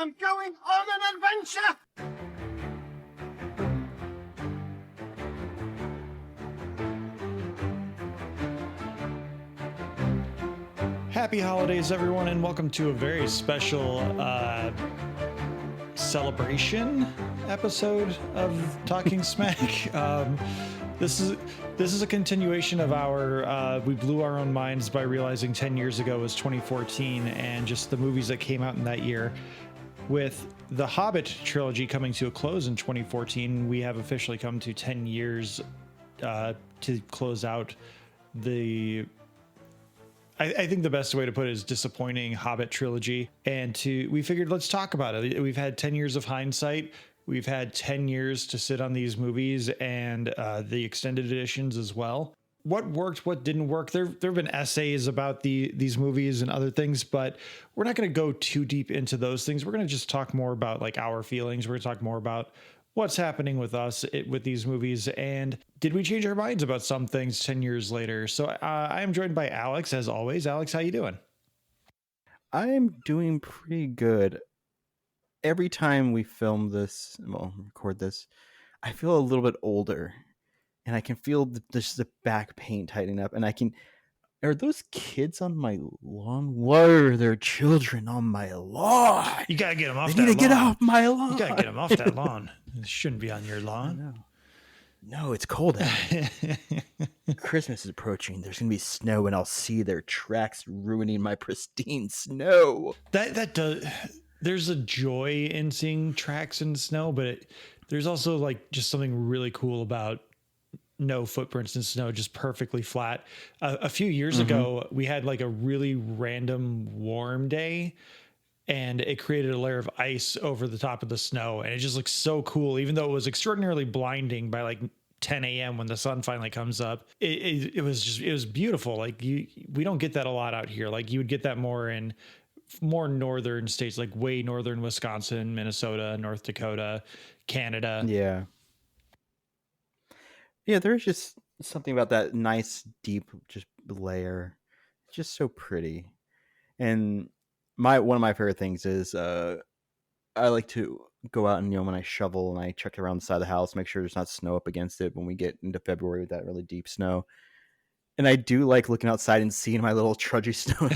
I'm going on an adventure! Happy holidays, everyone, and welcome to a very special celebration episode of Talking Smack. This is a continuation of our we blew our own minds by realizing 10 years ago was 2014 and just the movies that came out in that year. With the Hobbit Trilogy coming to a close in 2014, we have officially come to 10 years to close out the... I think the best way to put it is disappointing Hobbit Trilogy. And we figured, let's talk about it. We've had 10 years of hindsight. We've had 10 years to sit on these movies and the extended editions as well. What worked, what didn't work. There have been essays about these movies and other things, but we're not going to go too deep into those things. We're going to just talk more about like our feelings. We're going to talk more about what's happening with us with these movies, and did we change our minds about some things 10 years later? So I am joined by Alex, as always. Alex, how you doing? I'm doing pretty good. Every time we film this, record this, I feel a little bit older, and I can feel the back pain tightening up, and are those kids on my lawn? What are their children on my lawn? You gotta get them off that lawn. They need to get off my lawn. You gotta get them off that lawn. It shouldn't be on your lawn. No, it's cold out. Christmas is approaching. There's gonna be snow, and I'll see their tracks ruining my pristine snow. That does. There's a joy in seeing tracks in snow, but there's also like just something really cool about no footprints in snow, just perfectly flat. A few years ago, we had like a really random warm day, and it created a layer of ice over the top of the snow, and it just looks so cool, even though it was extraordinarily blinding by like 10 a.m. when the sun finally comes up. It was beautiful. Like we don't get that a lot out here. Like you would get that more in more northern states, like way northern Wisconsin, Minnesota, North Dakota, Canada. Yeah, there's just something about that nice, deep, just layer. It's just so pretty. And one of my favorite things is I like to go out and, when I shovel and I check around the side of the house, make sure there's not snow up against it when we get into February with that really deep snow. And I do like looking outside and seeing my little trudgy snow.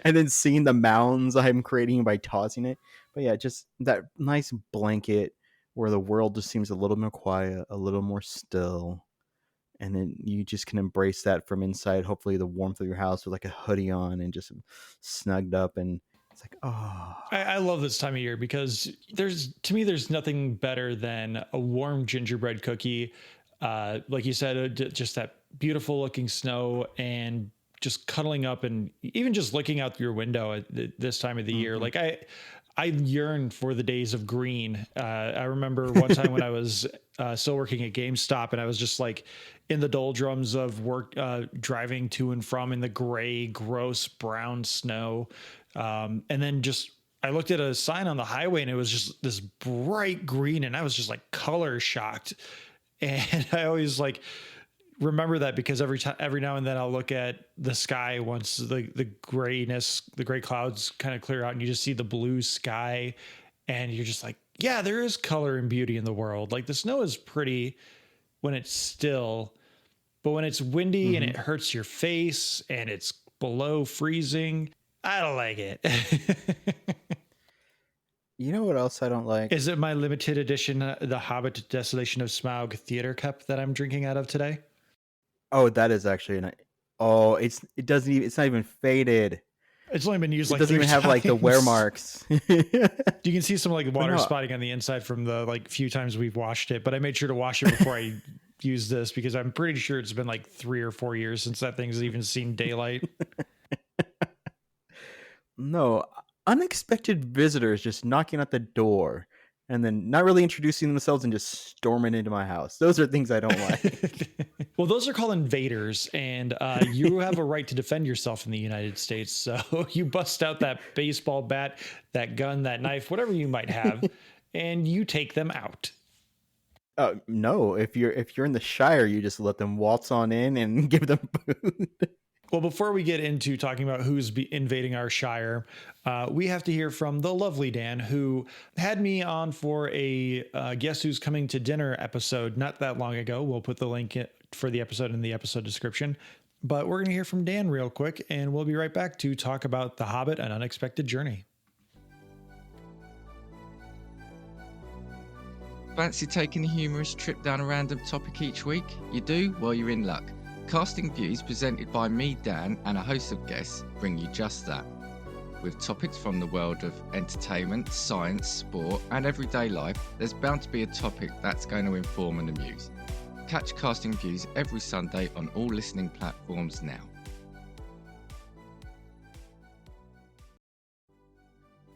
And then seeing the mounds I'm creating by tossing it. But yeah, just that nice blanket where the world just seems a little more quiet, a little more still. And then you just can embrace that from inside, hopefully the warmth of your house with like a hoodie on and just snugged up. And it's like, oh. I love this time of year because to me, there's nothing better than a warm gingerbread cookie. Like you said, just that beautiful looking snow and just cuddling up and even just looking out your window at this time of the year. Like I yearn for the days of green. I remember one time when I was still working at GameStop, and I was just like in the doldrums of work, driving to and from in the gray, gross brown snow. And then I looked at a sign on the highway, and it was just this bright green, and I was just like color shocked. And I always like remember that because every now and then I'll look at the sky once the gray clouds kind of clear out and you just see the blue sky, and you're just like, yeah, there is color and beauty in the world. Like the snow is pretty when it's still, but when it's windy and it hurts your face and it's below freezing, I don't like it. You know what else I don't like? Is it my limited edition, the Hobbit Desolation of Smaug theater cup that I'm drinking out of today? Oh, that is actually it's not even faded. It's only been used. It doesn't even have like the wear marks. You can see some like water spotting on the inside from the like few times we've washed it, but I made sure to wash it before I use this because I'm pretty sure it's been like 3 or 4 years since that thing's even seen daylight. No, unexpected visitors just knocking at the door and then not really introducing themselves and just storming into my house. Those are things I don't like. Well, those are called invaders, and you have a right to defend yourself in the United States. So you bust out that baseball bat, that gun, that knife, whatever you might have, and you take them out. No, if you're in the Shire, you just let them waltz on in and give them food. Well, before we get into talking about who's invading our Shire, we have to hear from the lovely Dan, who had me on for a Guess Who's Coming to Dinner episode not that long ago. We'll put the link for the episode in the episode description. But we're going to hear from Dan real quick, and we'll be right back to talk about The Hobbit: An Unexpected Journey. Fancy taking a humorous trip down a random topic each week? You do? Well, you're in luck. Casting Views, presented by me, Dan, and a host of guests, bring you just that. With topics from the world of entertainment, science, sport, and everyday life, there's bound to be a topic that's going to inform and amuse. Catch Casting Views every Sunday on all listening platforms now.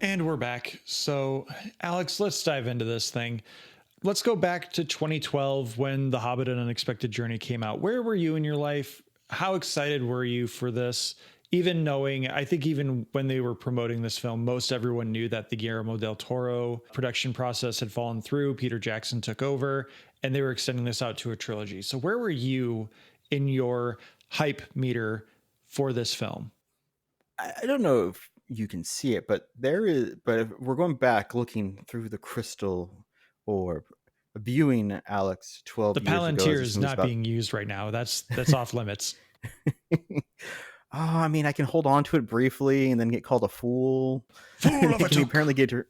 And we're back. So, Alex, let's dive into this thing. Let's go back to 2012 when The Hobbit: An Unexpected Journey came out. Where were you in your life? How excited were you for this? Even knowing, I think even when they were promoting this film, most everyone knew that the Guillermo del Toro production process had fallen through. Peter Jackson took over, and they were extending this out to a trilogy. So where were you in your hype meter for this film? I don't know if you can see it, but if we're going back looking through the crystal or viewing Alex 12 The years ago. Palantir is not being used right now. That's off limits. I mean, I can hold on to it briefly and then get called a fool. Fool of a took. Apparently get to...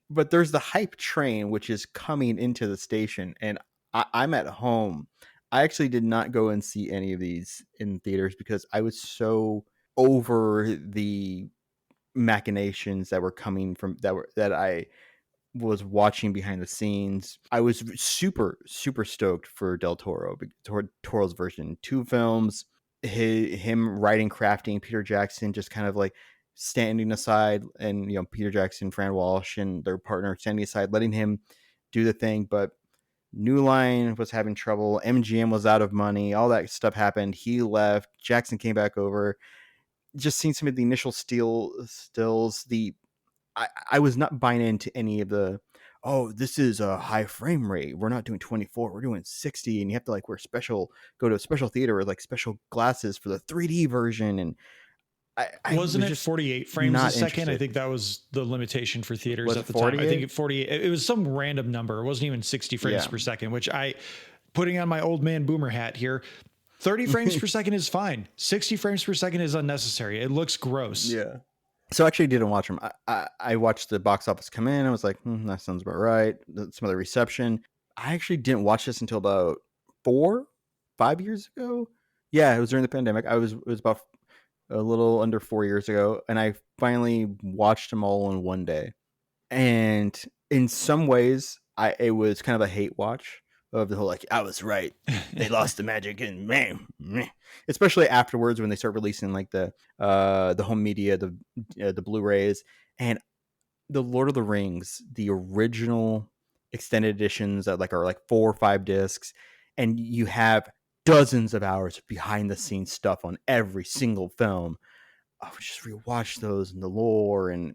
But there's the hype train, which is coming into the station, and I'm at home. I actually did not go and see any of these in theaters because I was so over the machinations that were coming from that I was watching behind the scenes. I was super stoked for Del Toro's version. 2 films, him writing, crafting, Peter Jackson just kind of like standing aside, and Peter Jackson, Fran Walsh, and their partner standing aside, letting him do the thing. But New Line was having trouble. MGM was out of money. All that stuff happened. He left. Jackson came back over. Just seeing some of the initial stills, I was not buying into any of the, this is a high frame rate. We're not doing 24, we're doing 60, and you have to like go to a special theater with like special glasses for the 3D version. And I wasn't was it 48 frames a second? I think that was the limitation for theaters at the time. I think 48. It was some random number. It wasn't even 60 frames per second, which putting on my old man boomer hat here, 30 frames per second is fine. 60 frames per second is unnecessary. It looks gross. Yeah. So I actually didn't watch them. I watched the box office come in. I was like, that sounds about right. Some of the reception. I actually didn't watch this until about 5 years ago. Yeah, it was during the pandemic. It was about a little under 4 years ago, and I finally watched them all in one day. And in some ways, it was kind of a hate watch of the whole, like, I was right. They lost the magic, and man, especially afterwards when they start releasing like the home media, the Blu-rays, and the Lord of the Rings, the original extended editions that are like 4 or 5 discs, and you have dozens of hours of behind the scenes stuff on every single film. I would just rewatch those and the lore and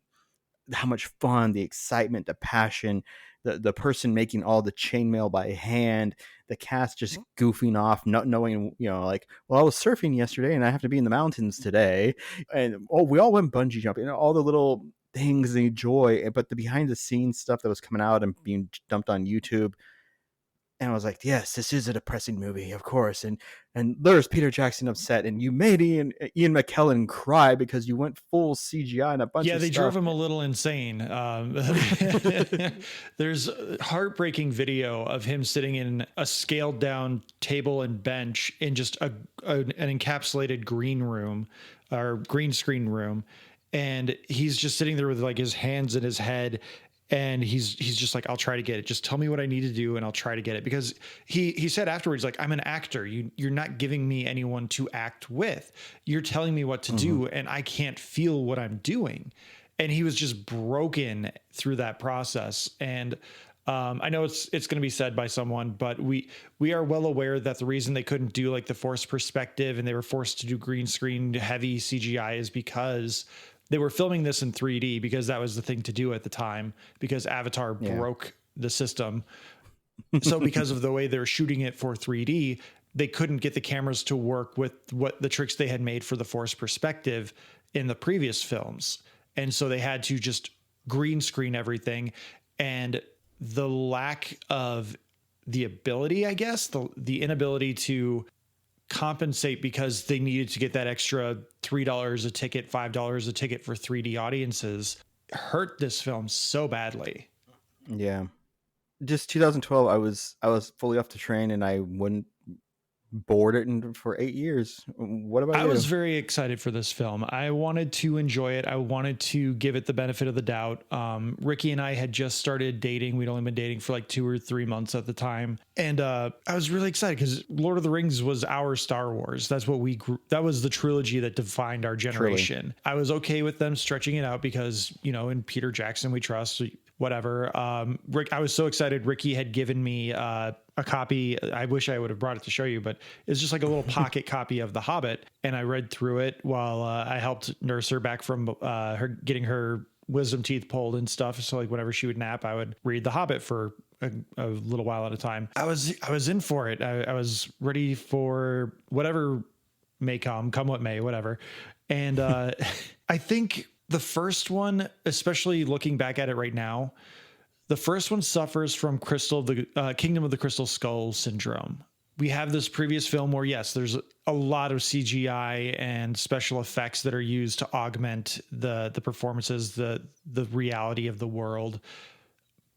how much fun, the excitement, the passion, the person making all the chainmail by hand, the cast just goofing off, not knowing, like, well, I was surfing yesterday and I have to be in the mountains today. And we all went bungee jumping, all the little things they enjoy, but the behind the scenes stuff that was coming out and being dumped on YouTube. And I was like, yes, this is a depressing movie, of course. And there's Peter Jackson upset, and you made Ian McKellen cry because you went full CGI and a bunch of stuff. Yeah, they drove him a little insane. There's a heartbreaking video of him sitting in a scaled down table and bench in just an encapsulated green room or green screen room. And he's just sitting there with like his hands in his head. And he's just like, I'll try to get it. Just tell me what I need to do and I'll try to get it. Because he said afterwards, like, I'm an actor. You're not giving me anyone to act with. You're telling me what to do and I can't feel what I'm doing. And he was just broken through that process. And I know it's going to be said by someone, but we are well aware that the reason they couldn't do like the forced perspective and they were forced to do green screen heavy CGI is because they were filming this in 3D because that was the thing to do at the time, because Avatar broke the system. So because of the way they're shooting it for 3D, they couldn't get the cameras to work with what the tricks they had made for the Force perspective in the previous films. And so they had to just green screen everything. And the lack of the ability, I guess, the inability to compensate because they needed to get that extra $3 a ticket, $5 a ticket for 3D audiences hurt this film so badly. Yeah. Just 2012, I was fully off the train and I wouldn't board it for 8 years. What about you? I was very excited for this film. I wanted to enjoy it. I wanted to give it the benefit of the doubt. Ricky and I had just started dating. We'd only been dating for like 2 or 3 months at the time. And I was really excited because Lord of the Rings was our Star Wars. That's what that was the trilogy that defined our generation. Truly. I was okay with them stretching it out because, you know, in Peter Jackson we trust, whatever. I was so excited. Ricky had given me a copy. I wish I would have brought it to show you, but it's just like a little pocket copy of The Hobbit. And I read through it while I helped nurse her back from her getting her wisdom teeth pulled and stuff. So like whenever she would nap, I would read The Hobbit for a little while at a time. I was in for it. I was ready for whatever may come what may, whatever. And I think the first one, especially looking back at it right now, the first one suffers from Kingdom of the Crystal Skull syndrome. We have this previous film where, yes, there's a lot of CGI and special effects that are used to augment the performances, the reality of the world.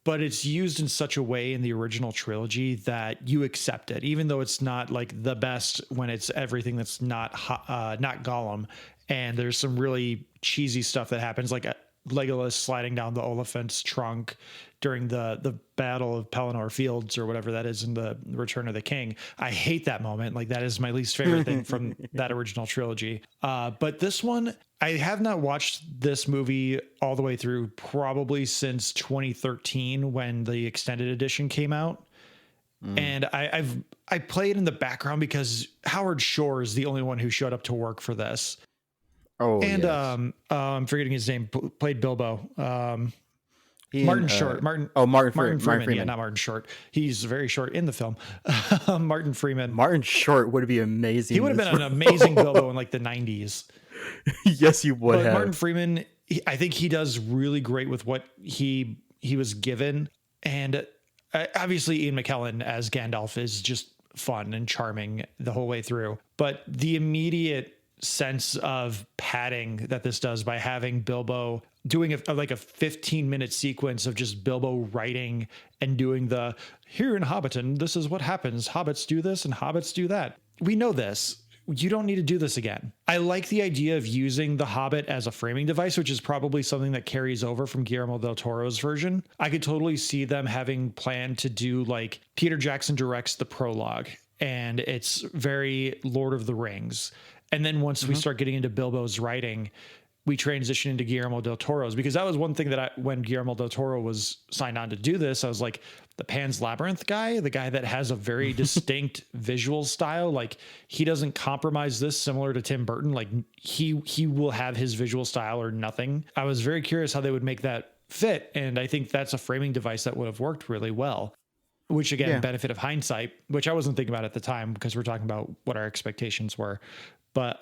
But it's used in such a way in the original trilogy that you accept it, even though it's not like the best when it's everything that's not Gollum. And there's some really cheesy stuff that happens, like Legolas sliding down the Oliphant's trunk during the Battle of Pelennor Fields or whatever that is in the Return of the King. I hate that moment. Like that is my least favorite thing from that original trilogy. But this one, I have not watched this movie all the way through probably since 2013 when the extended edition came out. And I played in the background because Howard Shore is the only one who showed up to work for this. Oh, and yes. I'm forgetting his name. Played Bilbo. Martin Short. Martin Freeman. Yeah, not Martin Short. He's very short in the film. Martin Freeman. Martin Short would be amazing. He would have been an amazing Bilbo in like the 90s. Yes, he would have. Martin Freeman, I think he does really great with what he was given. And obviously Ian McKellen as Gandalf is just fun and charming the whole way through. But the immediate sense of padding that this does by having Bilbo doing like a 15-minute sequence of just Bilbo writing and doing the here in Hobbiton, this is what happens. Hobbits do this and hobbits do that. We know this. You don't need to do this again. I like the idea of using the Hobbit as a framing device, which is probably something that carries over from Guillermo del Toro's version. I could totally see them having planned to do like Peter Jackson directs the prologue and it's very Lord of the Rings. And then once we start getting into Bilbo's writing, we transition into Guillermo del Toro's, because that was one thing that when Guillermo del Toro was signed on to do this, I was like, the Pan's Labyrinth guy, the guy that has a very distinct visual style, like he doesn't compromise this similar to Tim Burton. Like he will have his visual style or nothing. I was very curious how they would make that fit. And I think that's a framing device that would have worked really well. Which again, benefit of hindsight, which I wasn't thinking about at the time because we're talking about what our expectations were. But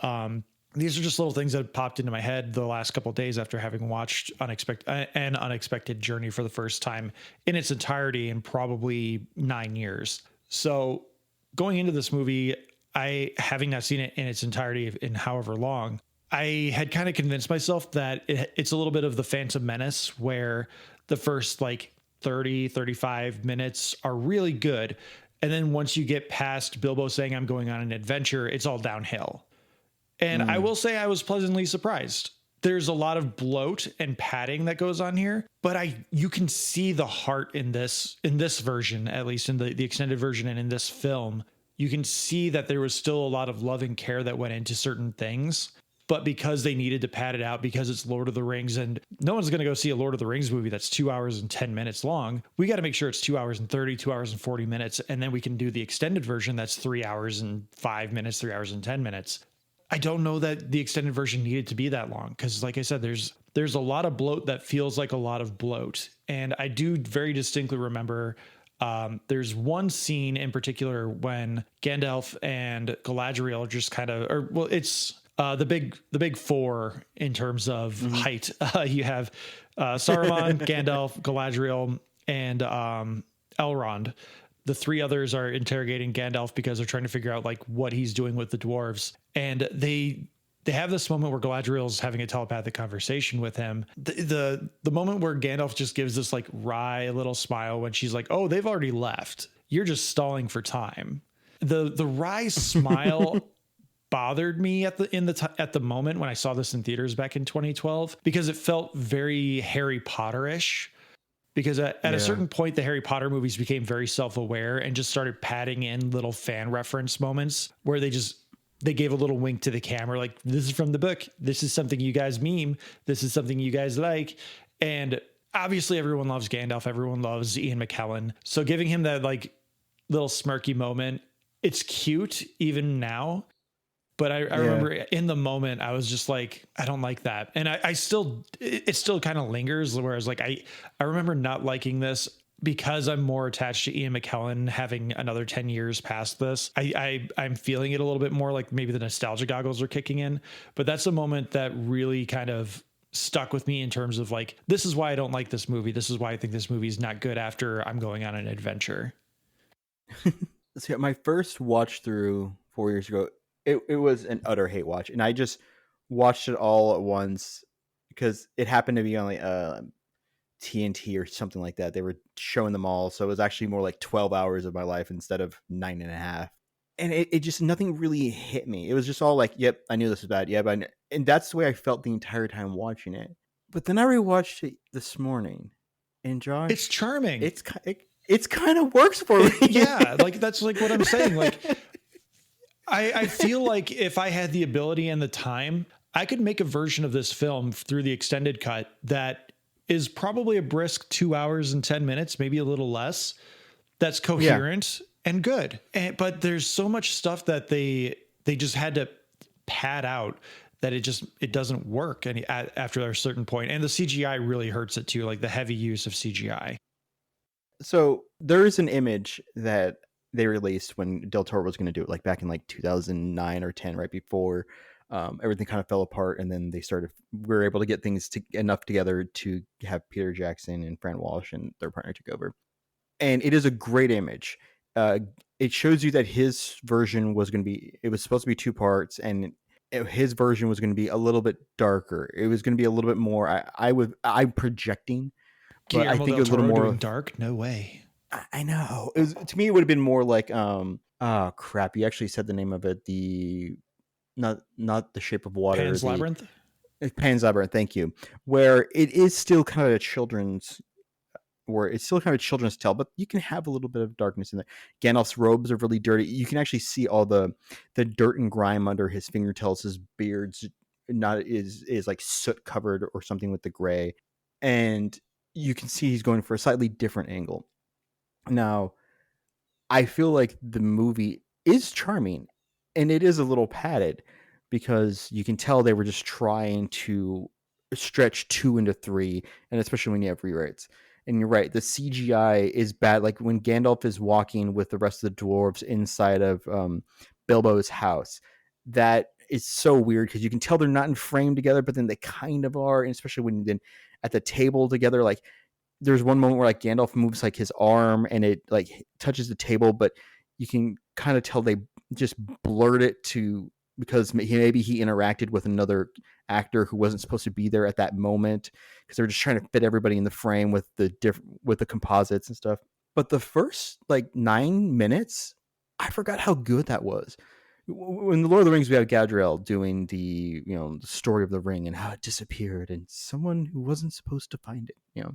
these are just little things that popped into my head the last couple of days after having watched An Unexpected Journey for the first time in its entirety in probably 9 years. So going into this movie, having not seen it in its entirety in however long, I had kind of convinced myself that it's a little bit of the Phantom Menace, where the first like 30-35 minutes are really good. And then once you get past Bilbo saying I'm going on an adventure, it's all downhill. And I will say I was pleasantly surprised. There's a lot of bloat and padding that goes on here, but you can see the heart in this version, at least in the extended version and in this film. You can see that there was still a lot of love and care that went into certain things. But because they needed to pad it out, because it's Lord of the Rings, and no one's going to go see a Lord of the Rings movie that's 2 hours and 10 minutes long, we got to make sure it's 2 hours and 30, 2 hours and 40 minutes. And then we can do the extended version that's 3 hours and 5 minutes, 3 hours and 10 minutes. I don't know that the extended version needed to be that long. Because like I said, there's a lot of bloat that feels like a lot of bloat. And I do very distinctly remember There's one scene in particular when Gandalf and Galadriel are just kind of, or well, it's the big four in terms of height. You have Saruman, Gandalf, Galadriel, and Elrond. The three others are interrogating Gandalf because they're trying to figure out like what he's doing with the dwarves, and they have this moment where Galadriel's having a telepathic conversation with him. The moment where Gandalf just gives this like wry little smile when she's like, "Oh, they've already left. You're just stalling for time." The wry smile bothered me at the moment when I saw this in theaters back in 2012 because it felt very Harry Potter-ish. Because at a certain point, the Harry Potter movies became very self-aware and just started padding in little fan reference moments where they gave a little wink to the camera, like, this is from the book. This is something you guys meme. This is something you guys like. And obviously everyone loves Gandalf. Everyone loves Ian McKellen. So giving him that like little smirky moment, it's cute even now. But I remember in the moment, I was just like, I don't like that. And it still kind of lingers. Whereas like, I remember not liking this because I'm more attached to Ian McKellen having another 10 years past this. I'm feeling it a little bit more, like maybe the nostalgia goggles are kicking in, but that's a moment that really kind of stuck with me in terms of like, this is why I don't like this movie. This is why I think this movie is not good after I'm going on an adventure. So my first watch through 4 years ago, it was an utter hate watch, and I just watched it all at once because it happened to be on like TNT or something like that. They were showing them all, so it was actually more like 12 hours of my life instead of 9.5. And it just, nothing really hit me. It was just all like, yep, I knew this was bad. Yeah, but and that's the way I felt the entire time watching it. But then I rewatched it this morning, and Josh, it's charming. It's kind of works for me. Yeah, like that's like what I'm saying. Like, I feel like if I had the ability and the time, I could make a version of this film through the extended cut that is probably a brisk 2 hours and 10 minutes, maybe a little less. That's coherent and good. But there's so much stuff that they just had to pad out that it doesn't work after a certain point. And the CGI really hurts it too, like the heavy use of CGI. So there is an image that they released when Del Toro was going to do it, like back in like 2009 or 10, right before everything kind of fell apart. And then we were able to get things enough together to have Peter Jackson and Fran Walsh and their partner took over. And it is a great image. It shows you that his version was supposed to be 2 parts, and his version was going to be a little bit darker. It was going to be a little bit more, I'm projecting, but I think it was a little more dark. No way. I know. To me, it would have been more like, crap. You actually said the name of it. Not The Shape of Water. Pan's Labyrinth? Pan's Labyrinth. Thank you. Where it is still kind of a children's tale, but you can have a little bit of darkness in there. Gandalf's robes are really dirty. You can actually see all the dirt and grime under his fingernails. His beard's is like soot covered or something with the gray. And you can see he's going for a slightly different angle. Now, I feel like the movie is charming, and it is a little padded because you can tell they were just trying to stretch 2 into 3, and especially when you have rewrites. And you're right, the CGI is bad. Like when Gandalf is walking with the rest of the dwarves inside of Bilbo's house, that is so weird because you can tell they're not in frame together, but then they kind of are, and especially when then at the table together, like there's one moment where like Gandalf moves like his arm and it like touches the table, but you can kind of tell they just blurred it because maybe he interacted with another actor who wasn't supposed to be there at that moment because they were just trying to fit everybody in the frame with the composites and stuff. But the first like 9 minutes, I forgot how good that was. In the Lord of the Rings, we have Galadriel doing the story of the ring and how it disappeared and someone who wasn't supposed to find it,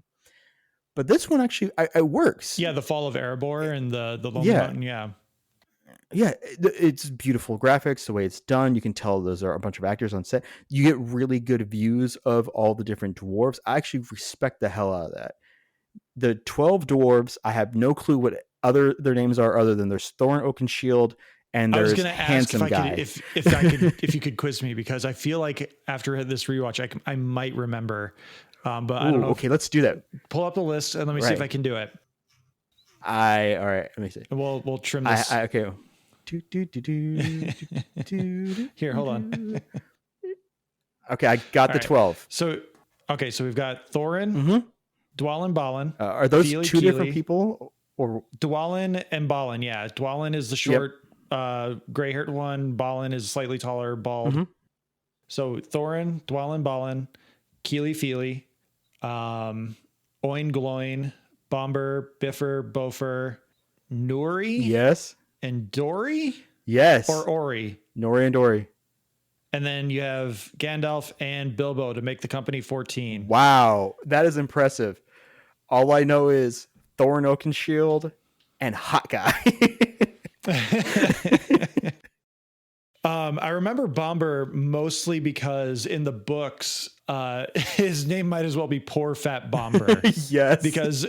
But this one actually, it works. Yeah, the fall of Erebor and the Lonely Mountain. Yeah, it's beautiful graphics, the way it's done. You can tell those are a bunch of actors on set. You get really good views of all the different dwarves. I actually respect the hell out of that. The 12 dwarves, I have no clue what their names are other than there's Thorin Oakenshield and there's Handsome Guy. If you could quiz me, because I feel like after this rewatch, I might remember. But I don't know. Okay, let's do that. Pull up the list and let me see if I can do it. All right. Let me see. We'll trim this. Okay. Here, hold on. Okay, I got All the right. 12. So we've got Thorin, Mm-hmm. Dwalin, Balin. Are those Feely, two different Keely. people? Or Dwalin and Balin, yeah. Dwalin is the short, gray-haired one. Balin is slightly taller, bald. Mhm. So Thorin, Dwalin, Balin, Keely, Feely, Oin, Gloin, Bomber, Biffer, Bofer, Nuri, yes, and Dory, yes, or Ori. Nori and Dory. And then you have Gandalf and Bilbo to make the company 14. Wow, that is impressive. All I know is Thorin Oakenshield and Hot Guy. I remember Bomber mostly because in the books, his name might as well be Poor Fat Bomber. Yes, Because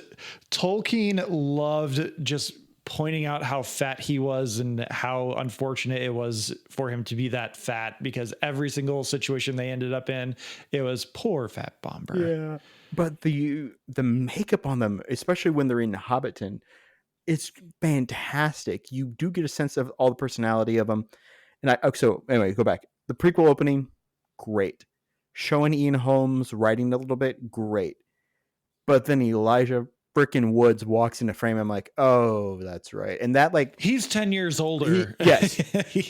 Tolkien loved just pointing out how fat he was and how unfortunate it was for him to be that fat, because every single situation they ended up in, it was Poor Fat Bomber. yeah. But the makeup on them, especially when they're in Hobbiton, it's fantastic. You do get a sense of all the personality of them. And so anyway, go back. The prequel opening, great. Showing Ian Holmes writing a little bit, great. But then Elijah frickin' Woods walks into frame. I'm like, oh, that's right. And that, like, He's 10 years older. yes.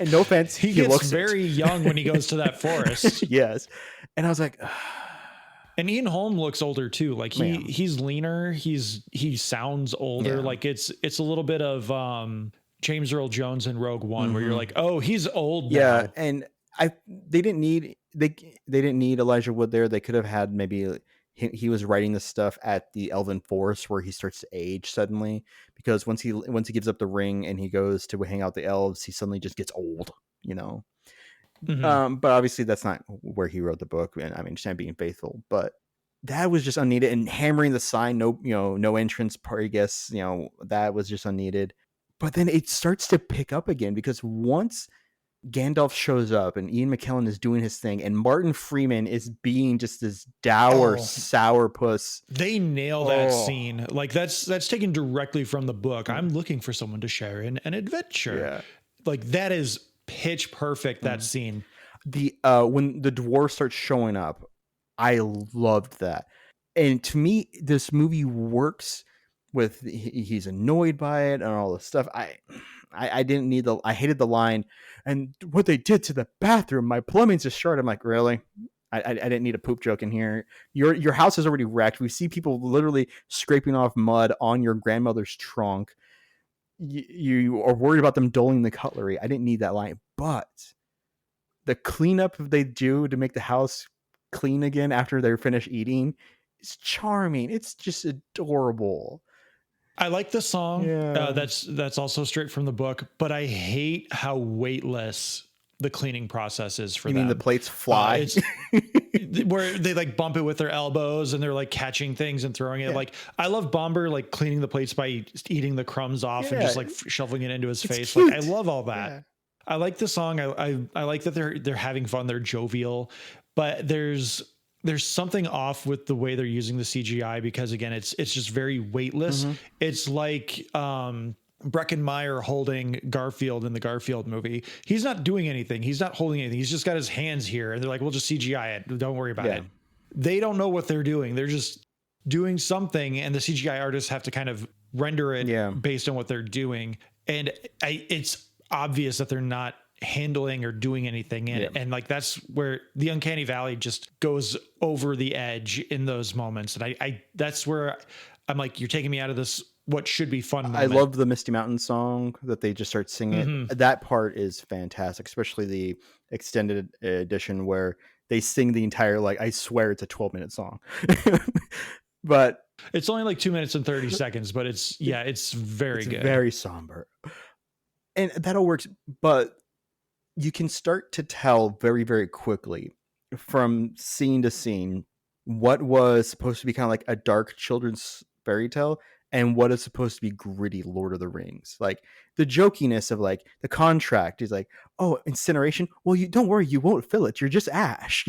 And no offense, he he gets looks very young when he goes to that forest. yes. And I was like, And Ian Holm looks older too. Like Yeah. he's leaner. He sounds older. Yeah. Like it's a little bit of James Earl Jones in Rogue One, where you're Mhm. like, oh, he's old yeah. now. And they didn't need Elijah Wood there. They could have had maybe he was writing this stuff at the Elven Forest where he starts to age suddenly, because once he gives up the ring and he goes to hang out with the elves, he suddenly just gets old, you know. Mhm. But obviously that's not where he wrote the book, and I mean, just being faithful, but that was just unneeded. And hammering the sign, no entrance party guests, that was just unneeded. But then it starts to pick up again, because once Gandalf shows up and Ian McKellen is doing his thing and Martin Freeman is being just this dour sourpuss. They nail that Oh. scene. Like that's taken directly from the book. I'm looking for someone to share in an adventure. Yeah. Like that is pitch perfect, that scene. The when the dwarf starts showing up, I loved that. And to me, this movie works with he's annoyed by it and all this stuff. I didn't need I hated the line, and what they did to the bathroom, my plumbing's just short. I'm like, really? I didn't need a poop joke in here. Your house is already wrecked. We see people literally scraping off mud on your grandmother's trunk. You are worried about them doling the cutlery. I didn't need that line, but the cleanup they do to make the house clean again after they're finished eating is charming. It's just adorable. I like the song. Yeah. That's also straight from the book, but I hate how weightless the cleaning process is for You them. mean the plates fly? It's where they like bump it with their elbows and they're like catching things and throwing it. Yeah. Like I love Bomber like cleaning the plates by eating the crumbs off and Yeah. just like shoveling it into his It's face. cute. Like I love all that. Yeah. I like the song. I like that they're having fun. They're jovial, but there's something off with the way they're using the CGI, because again, it's just very weightless. Mhm. It's like Breckenmeyer holding Garfield in the Garfield movie. He's not doing anything. He's not holding anything. He's just got his hands here, and they're like, "We'll just CGI it. Don't worry about Yeah. it." They don't know what they're doing. They're just doing something, and the CGI artists have to kind of render it Yeah. based on what they're doing. And it's obvious that they're not handling or doing anything in it. And like that's where the uncanny valley just goes over the edge in those moments. And I that's where I'm like, you're taking me out of this what should be fun moment. I love the Misty Mountain song that they just start singing. Mhm. That part is fantastic, especially the extended edition where they sing the entire, like, I swear it's a 12-minute song. But it's only like 2 minutes and 30 seconds, but it's very it's good. very somber. And that all works, but you can start to tell very, very quickly from scene to scene what was supposed to be kind of like a dark children's fairy tale and what is supposed to be gritty Lord of the Rings. Like the jokiness of like the contract is like, oh, incineration. Well, you don't worry, you won't feel it. You're just ash,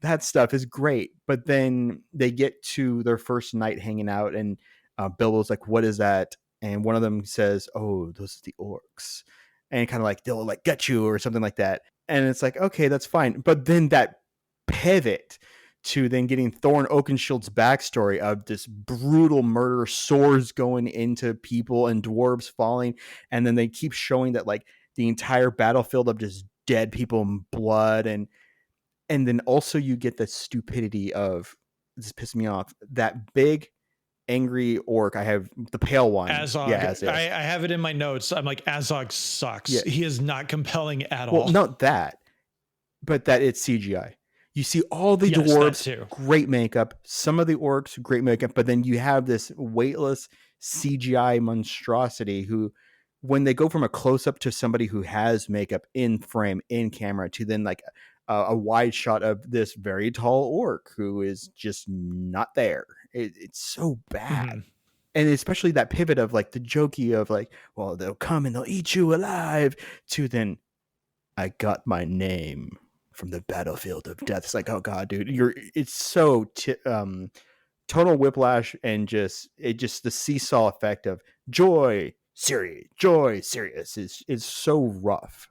that stuff is great. But then they get to their first night hanging out and Bilbo's like, what is that? and one of them says, "Oh, those are the orcs," and kind of like they'll like get you or something like that. And it's like, okay, that's fine. But then that pivot to then getting Thorin Oakenshield's backstory of this brutal murder, swords going into people and dwarves falling, and then they keep showing that like the entire battlefield of just dead people and blood, and then also you get the stupidity of, this pissed me off, that big angry orc. I have the pale one. Azog. Yeah, I have it in my notes. I'm like, Azog sucks. Yeah. He is not compelling at all. Well, not that, but that it's CGI. You see all the Yes, that dwarves, too. great makeup. Some of the orcs, great makeup. But then you have this weightless CGI monstrosity who, when they go from a close-up to somebody who has makeup in frame, in camera, to then like a wide shot of this very tall orc who is just not there. It's so bad. Mhm. And especially that pivot of like the jokey of like, well, they'll come and they'll eat you alive, to then, I got my name from the battlefield of death. It's like, oh god, dude, it's so total whiplash, and just the seesaw effect of joy serious is so rough.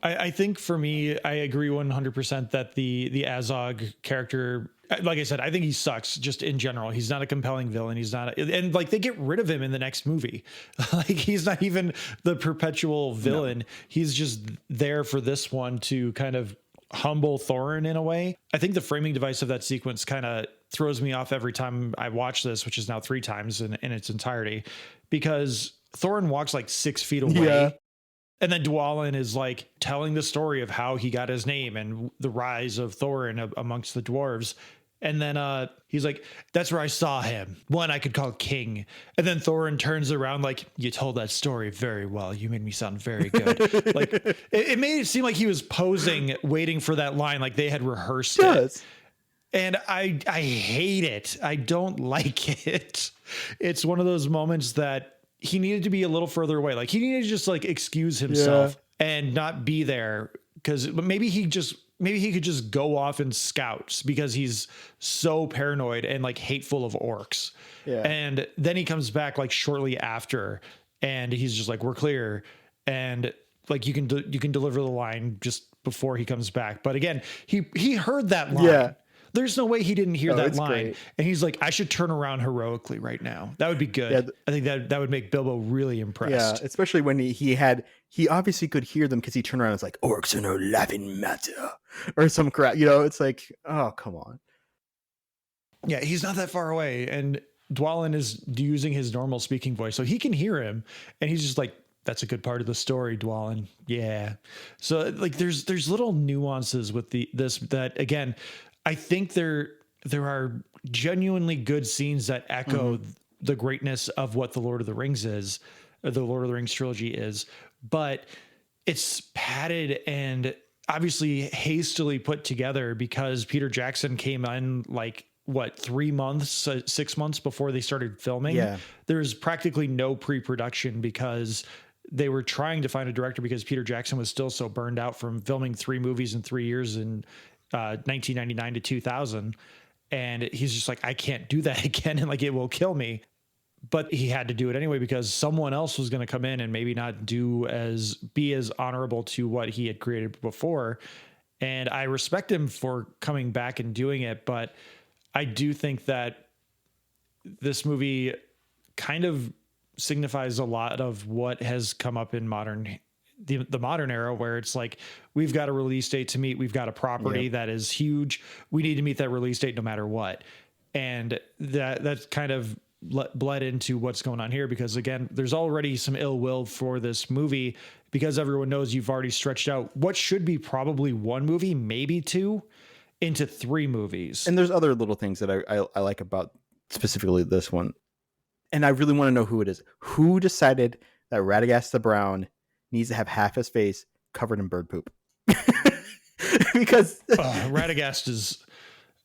I think for me, I agree 100% that the Azog character, like I said, I think he sucks just in general. He's not a compelling villain. He's not, and like they get rid of him in the next movie. Like he's not even the perpetual villain. No. He's just there for this one to kind of humble Thorin in a way. I think the framing device of that sequence kind of throws me off every time I watch this, which is now 3 times in its entirety, because Thorin walks like 6 feet away. Yeah. And then Dwalin is like telling the story of how he got his name and the rise of Thorin amongst the dwarves. And then he's like, that's where I saw him, one I could call king. And then Thorin turns around like, you told that story very well. You made me sound very good. Like it made it seem like he was posing, waiting for that line, like they had rehearsed it. And I hate it. I don't like it. It's one of those moments that he needed to be a little further away. Like he needed to just like excuse himself and not be there, because maybe he could just go off and scouts because he's so paranoid and like hateful of orcs. Yeah. And then he comes back like shortly after, and he's just like, we're clear. And like you can deliver the line just before he comes back. But again, he heard that line. Yeah. There's no way he didn't hear that line. Great. And he's like, I should turn around heroically right now. That would be good. Yeah, I think that would make Bilbo really impressed. Yeah, especially when he obviously could hear them, because he turned around and was like, orcs are no laughing matter, or some crap. You know, it's like, oh, come on. Yeah, he's not that far away. And Dwalin is using his normal speaking voice, so he can hear him. And he's just like, that's a good part of the story, Dwalin. Yeah. So like there's little nuances with this that, again, I think there are genuinely good scenes that echo the greatness of what the Lord of the Rings is, or the Lord of the Rings trilogy is, but it's padded and obviously hastily put together because Peter Jackson came in like 3 months, 6 months before they started filming. Yeah. There's practically no pre-production because they were trying to find a director, because Peter Jackson was still so burned out from filming 3 movies in 3 years in 1999 to 2000. And he's just like, I can't do that again. And like, it will kill me. But he had to do it anyway, because someone else was going to come in and maybe not be as honorable to what he had created before. And I respect him for coming back and doing it. But I do think that this movie kind of signifies a lot of what has come up in the modern era, where it's like, we've got a release date to meet. We've got a property that is huge. We need to meet that release date no matter what. And that's kind of bled into what's going on here, because again, there's already some ill will for this movie, because everyone knows you've already stretched out what should be probably 1 movie, maybe 2, into 3 movies. And there's other little things that I like about specifically this one. And I really want to know who it is. Who decided that Radagast the Brown needs to have half his face covered in bird poop? Because Radagast is,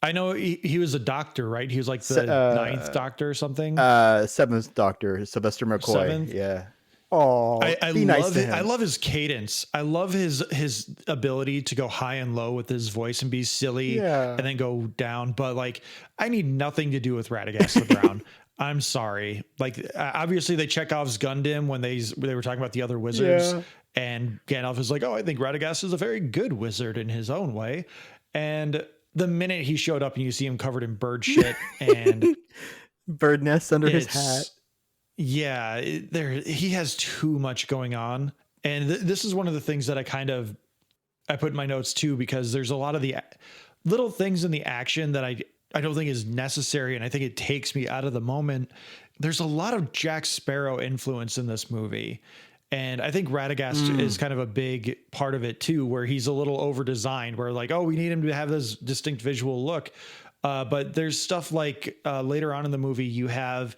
I know he was a doctor, right? He was like the 9th Doctor or something. 7th Doctor, Sylvester McCoy. 7th? Yeah. Oh, I be nice love to it. him. I love his cadence. I love his ability to go high and low with his voice and be silly Yeah. and then go down. But like, I need nothing to do with Radagast the Brown. I'm sorry. Like, obviously they Chekhov's gunned him when they were talking about the other wizards, Yeah. and Gandalf is like, "Oh, I think Radagast is a very good wizard in his own way." And the minute he showed up and you see him covered in bird shit and Bird nests under his hat. it's yeah, he has too much going on, and this is one of the things that I put in my notes too, because there's a lot of the little things in the action that I don't think is necessary, and I think it takes me out of the moment. There's a lot of Jack Sparrow influence in this movie, and I think Radagast is kind of a big part of it too, where he's a little over designed, where like, oh, we need him to have this distinct visual look. But there's stuff like later on in the movie, you have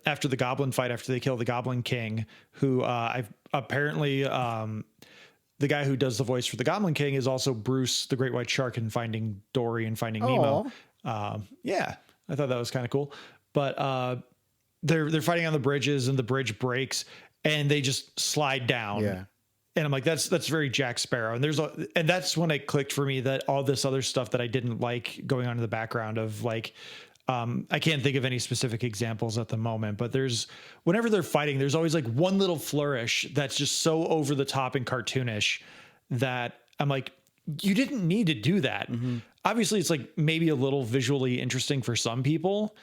after the goblin fight, after they kill the Goblin King, who I've apparently the guy who does the voice for the Goblin King is also Bruce, the Great White Shark, in Finding Dory and Finding Nemo. Yeah, I thought that was kind of cool. But they're fighting on the bridges, and the bridge breaks, and they just slide down. Yeah. And I'm like, that's very Jack Sparrow. And that's when it clicked for me that all this other stuff that I didn't like going on in the background of like, I can't think of any specific examples at the moment, but whenever they're fighting, there's always like one little flourish that's just so over the top and cartoonish that I'm like, you didn't need to do that. Obviously it's like maybe a little visually interesting for some people,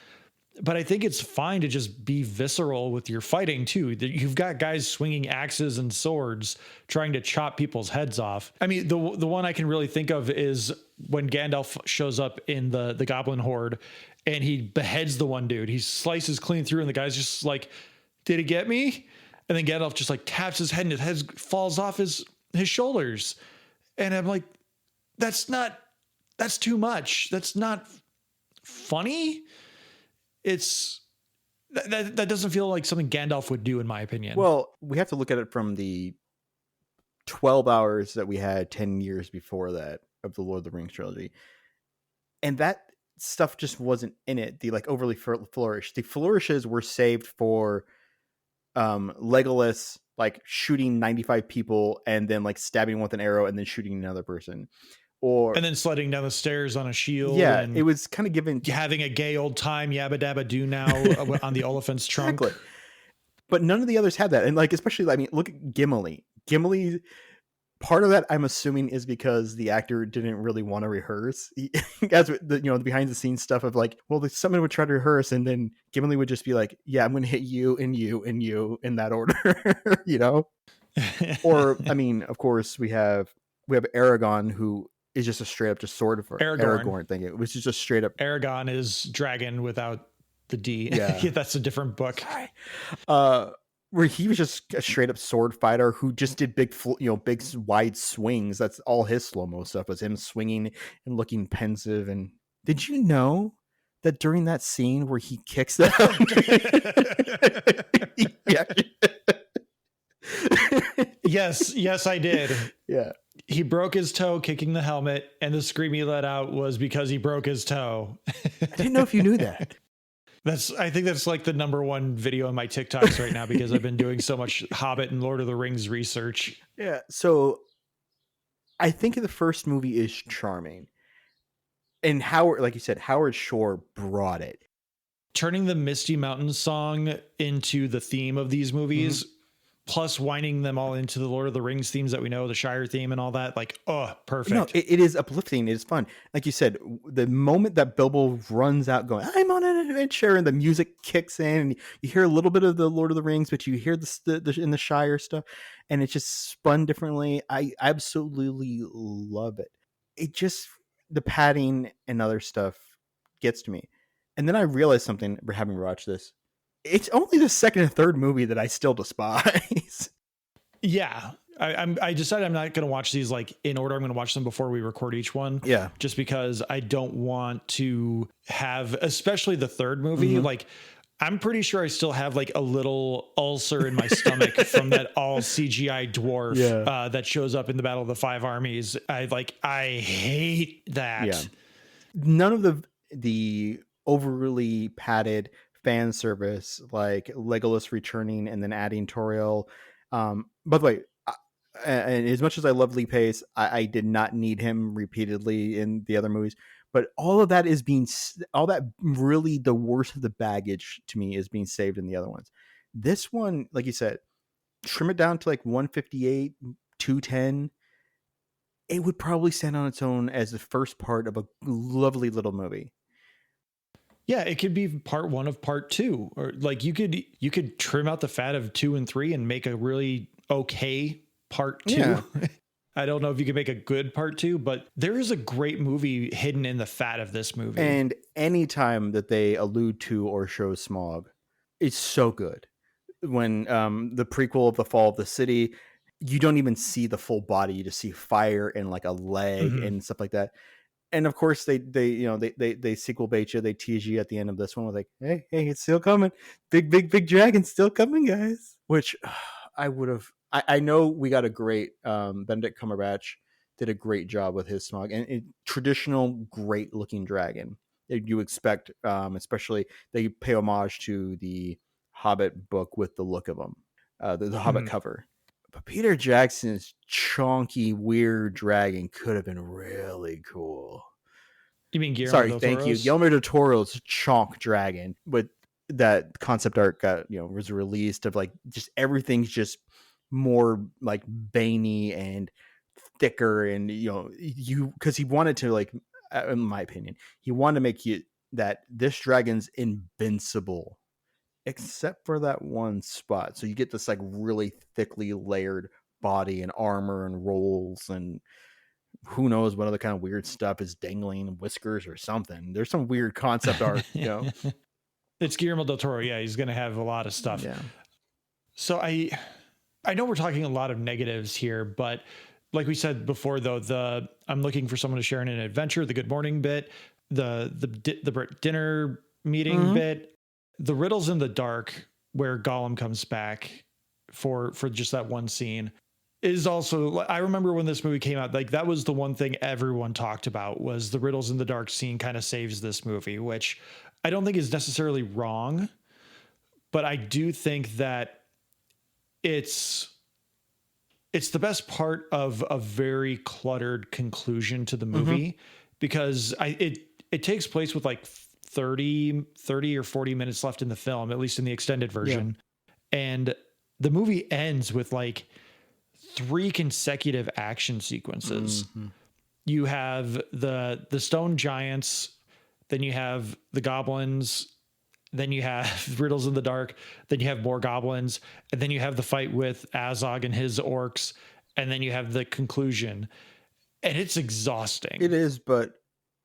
but I think it's fine to just be visceral with your fighting too. You've got guys swinging axes and swords trying to chop people's heads off. I mean, the one I can really think of is when Gandalf shows up in the Goblin Horde and he beheads the one dude. He slices clean through, and the guy's just like, "Did it get me?" And then Gandalf just like taps his head, and his head falls off his shoulders. And I'm like, that's too much. That's not funny. That doesn't feel like something Gandalf would do, in my opinion. Well, we have to look at it from the 12 hours that we had 10 years before that of the Lord of the Rings trilogy. And that stuff just wasn't in it. The like overly flourish. The flourishes were saved for Legolas like shooting 95 people and then like stabbing one with an arrow and then shooting another person. And then sledding down the stairs on a shield. Yeah, and it was kind of given having a gay old time yabba dabba do now on the elephant's trunk. Exactly. But none of the others had that. And like, especially, I mean, look at Gimli. Gimli, part of that I'm assuming is because the actor didn't really want to rehearse. As the behind the scenes stuff of like, well, someone would try to rehearse and then Gimli would just be like, yeah, I'm going to hit you and you and you in that order, Or, I mean, of course we have Aragorn, who is just a straight up just sword for Aragorn thing. It was just a straight up. Aragon is dragon without the D. Yeah. That's a different book. Sorry. Where he was just a straight up sword fighter who just did big wide swings. That's all his slow-mo stuff was him swinging and looking pensive. And did you know that during that scene where he kicks them? Yes, I did. Yeah. He broke his toe kicking the helmet, and the scream he let out was because he broke his toe. I didn't know if you knew that. I think that's like the number one video on my TikToks right now because I've been doing so much Hobbit and Lord of the Rings research. Yeah. So I think the first movie is charming. And Howard, like you said, Howard Shore brought it. Turning the Misty Mountains song into the theme of these movies, plus winding them all into the Lord of the Rings themes that we know, the Shire theme and all that, like, oh, perfect. No, it is uplifting. It is fun. Like you said, the moment that Bilbo runs out going, I'm on an adventure, and the music kicks in, and you hear a little bit of the Lord of the Rings, but you hear the in the Shire stuff, and it's just spun differently. I absolutely love it. It just, the padding and other stuff gets to me. And then I realized something having watched this. It's only the second and third movie that I still despise. Yeah. I decided I'm not going to watch these like in order. I'm going to watch them before we record each one. Yeah. Just because I don't want to have, especially the third movie, like I'm pretty sure I still have like a little ulcer in my stomach from that all CGI dwarf that shows up in the Battle of the Five Armies. I hate that. Yeah. None of the overly padded fan service, like Legolas returning and then adding Toriel. By the way, and as much as I love Lee Pace, I did not need him repeatedly in the other movies. But all of that is all that really the worst of the baggage to me is being saved in the other ones. This one, like you said, trim it down to like 158, 210. It would probably stand on its own as the first part of a lovely little movie. Yeah, it could be part 1 of part 2, or like you could trim out the fat of 2 and 3 and make a really okay part 2. Yeah. I don't know if you could make a good part 2, but there is a great movie hidden in the fat of this movie. And anytime that they allude to or show Smaug, it's so good. When the prequel of The Fall of the City, you don't even see the full body, you just see fire and like a leg and stuff like that. And of course they sequel bait you, they tease you at the end of this one with like, hey, it's still coming. Big dragon still coming, guys. Which I know we got a great Benedict Cumberbatch did a great job with his Smaug, and traditional great looking dragon that you expect, especially they pay homage to the Hobbit book with the look of them, the Hobbit cover. But Peter Jackson's chonky weird dragon could have been really cool. You mean Guillermo del thank you, Toro's? Guillermo del Toro's chonk dragon, but that concept art was released of like just everything's just more like veiny and thicker, and because he wanted to, like, in my opinion, he wanted to make you that this dragon's invincible except for that one spot, so you get this like really thickly layered body and armor and rolls, and who knows what other kind of weird stuff is dangling, whiskers or something. There's some weird concept art. It's Guillermo del Toro. Yeah, he's going to have a lot of stuff. Yeah. So I know we're talking a lot of negatives here, but like we said before, though, I'm looking for someone to share in an adventure, the good morning bit, the dinner meeting bit, the riddles in the dark where Gollum comes back for just that one scene is also, I remember when this movie came out, like that was the one thing everyone talked about was the riddles in the dark scene kind of saves this movie, which I don't think is necessarily wrong, but I do think that it's the best part of a very cluttered conclusion to the movie because it takes place with like 30 or 40 minutes left in the film, at least in the extended version. Yeah. And the movie ends with like 3 consecutive action sequences. You have the stone giants, then you have the goblins, then you have riddles in the dark, then you have more goblins, and then you have the fight with Azog and his orcs, and then you have the conclusion. And it's exhausting. It is, but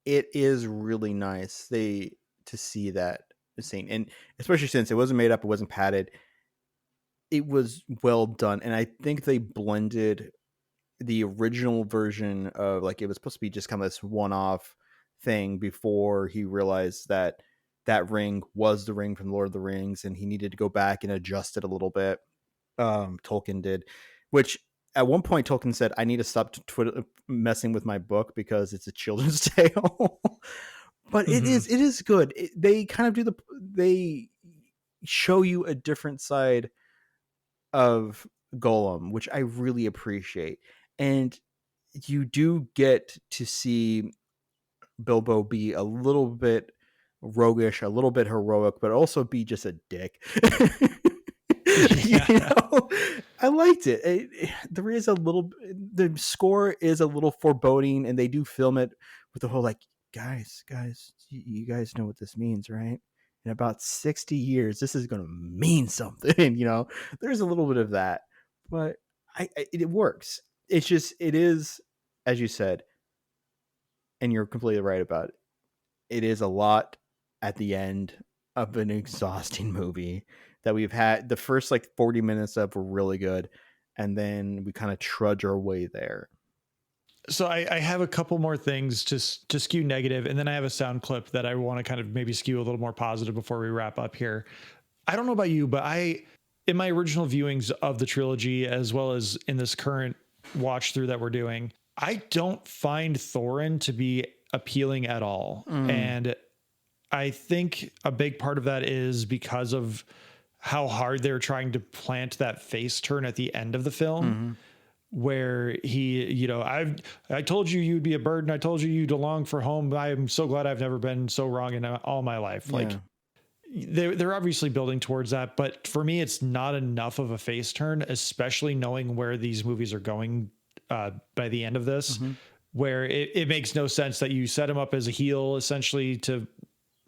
it is really nice to see that scene, and especially since it wasn't made up, it wasn't padded, it was well done. And I think they blended the original version of, like, it was supposed to be just kind of this one-off thing before he realized that ring was the ring from Lord of the Rings and he needed to go back and adjust it a little bit. Tolkien did, which at one point Tolkien said, I need to stop messing with my book because it's a children's tale. But it is good. They kind of they show you a different side of Gollum, which I really appreciate. And you do get to see Bilbo be a little bit roguish, a little bit heroic, but also be just a dick. I liked it. There is the score is a little foreboding, and they do film it with the whole like, guys, you guys know what this means, right? In about 60 years, this is going to mean something. There's a little bit of that, but it works. It's just, it is, as you said, and you're completely right about it. It is a lot at the end of an exhausting movie that we've had. The first like 40 minutes of were really good, and then we kind of trudge our way there. So I have a couple more things to skew negative, and then I have a sound clip that I want to kind of maybe skew a little more positive before we wrap up here. I don't know about you, but in my original viewings of the trilogy, as well as in this current watch through that we're doing, I don't find Thorin to be appealing at all. And I think a big part of that is because of how hard they're trying to plant that face turn at the end of the film, where he, you know, I told you you'd be a burden. I told you you'd long for home. I'm so glad I've never been so wrong in all my life. Like they're obviously building towards that, but for me, it's not enough of a face turn, especially knowing where these movies are going by the end of this, where it makes no sense that you set him up as a heel essentially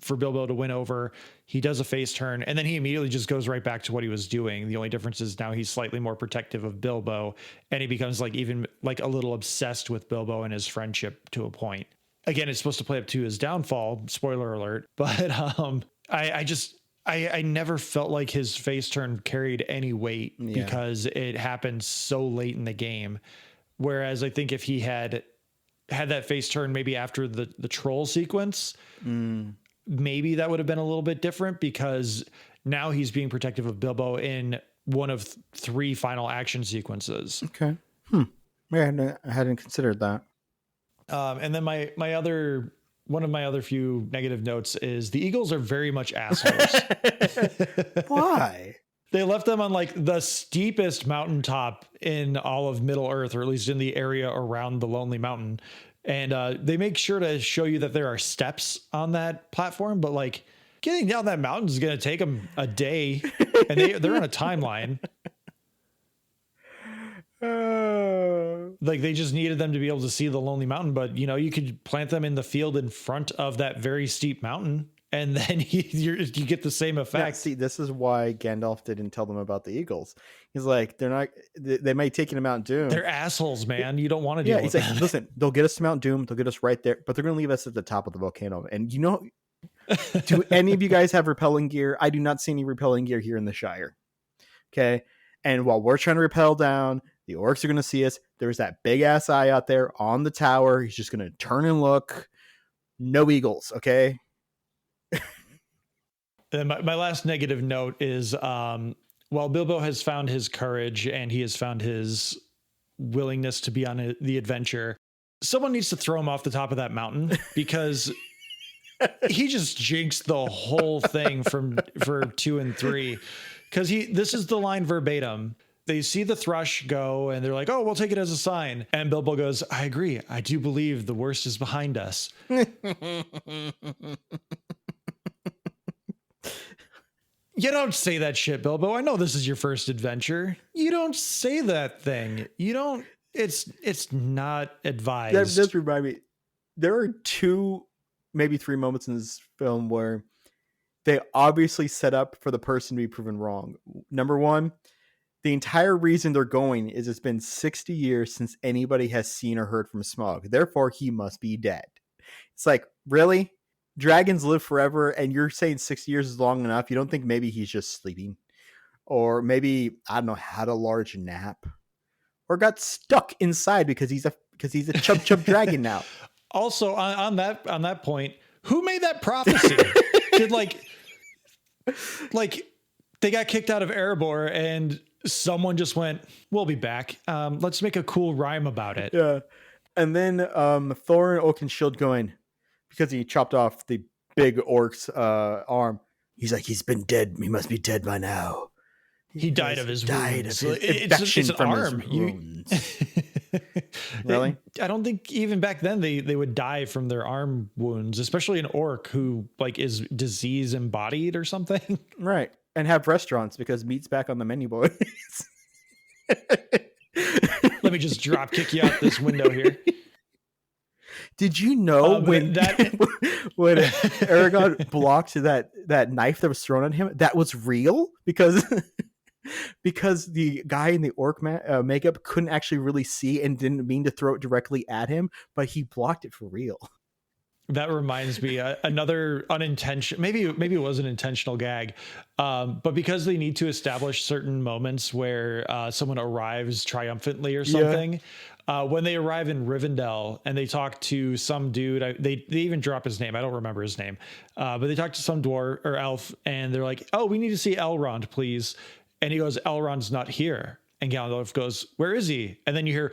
for Bilbo to win over. He does a face turn and then he immediately just goes right back to what he was doing. The only difference is now he's slightly more protective of Bilbo, and he becomes like even like a little obsessed with Bilbo and his friendship to a point. Again, it's supposed to play up to his downfall, spoiler alert, but I never felt like his face turn carried any weight because it happened so late in the game. Whereas I think if he had that face turn maybe after the troll sequence, maybe that would have been a little bit different, because now he's being protective of Bilbo in one of 3 final action sequences. Okay. Yeah, I hadn't considered that. And then one of my other few negative notes is the Eagles are very much assholes. Why? They left them on like the steepest mountaintop in all of Middle Earth, or at least in the area around the Lonely Mountain. And they make sure to show you that there are steps on that platform, but like getting down that mountain is going to take them a day, and they're on a timeline. Like they just needed them to be able to see the Lonely Mountain, but you know, you could plant them in the field in front of that very steep mountain, and then you get the same effect. Yeah, see, this is why Gandalf didn't tell them about the Eagles. He's like, they might take you to Mount Doom. They're assholes, man. You don't want to deal with like, them. Listen, they'll get us to Mount Doom. They'll get us right there, but they're going to leave us at the top of the volcano. And you know, do any of you guys have repelling gear? I do not see any repelling gear here in the Shire. Okay. And while we're trying to rappel down, the orcs are going to see us. There's that big ass eye out there on the tower. He's just going to turn and look. No eagles. Okay. And my last negative note is, while Bilbo has found his courage and he has found his willingness to be on the adventure, someone needs to throw him off the top of that mountain, because he just jinxed the whole thing for 2 and 3. Because this is the line verbatim. They see the thrush go and they're like, oh, we'll take it as a sign. And Bilbo goes, I agree. I do believe the worst is behind us. You don't say that shit, Bilbo. I know this is your first adventure. You don't say that thing. You don't. It's not advised. That does remind me. There are 2, maybe 3 moments in this film where they obviously set up for the person to be proven wrong. Number 1, the entire reason they're going is it's been 60 years since anybody has seen or heard from Smaug. Therefore, he must be dead. It's like, really? Dragons live forever, and you're saying 60 years is long enough? You don't think maybe he's just sleeping? Or maybe, I don't know, had a large nap? Or got stuck inside because he's a chub dragon now? Also, on that point, who made that prophecy? Did like they got kicked out of Erebor and someone just went, we'll be back. Let's make a cool rhyme about it. Yeah. And then Thorin Oakenshield going, because he chopped off the big orc's arm. He's like, he's been dead. He must be dead by now. He died of his wounds. It's an arm. Really? I don't think even back then they would die from their arm wounds, especially an orc who like is disease embodied or something. Right. And have restaurants because meat's back on the menu, boys. Let me just drop kick you out this window here. Did you know when Aragorn blocked that knife that was thrown at him, that was real? Because the guy in the orc makeup couldn't actually really see and didn't mean to throw it directly at him, but he blocked it for real. That reminds me, another unintentional, maybe it was an intentional gag, but because they need to establish certain moments where someone arrives triumphantly or something. Yeah. When they arrive in Rivendell and they talk to some dude, they even drop his name. I don't remember his name, but they talk to some dwarf or elf and they're like, oh, we need to see Elrond, please. And he goes, Elrond's not here. And Gandalf goes, where is he? And then you hear,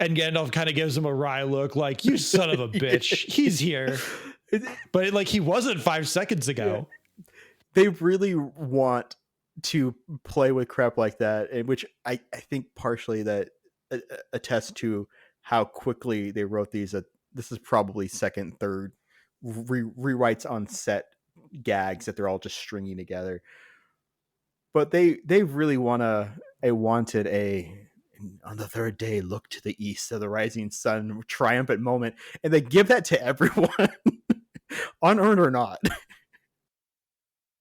And Gandalf kind of gives him a wry look like, you son of a bitch, he's here. But like he wasn't 5 seconds ago. Yeah. They really want to play with crap like that, and which I think partially that attests to how quickly they wrote these. This is probably second, third rewrites on set gags that they're all just stringing together. But they really wanted a on the third day look to the east of the rising sun triumphant moment, and they give that to everyone, unearned or not.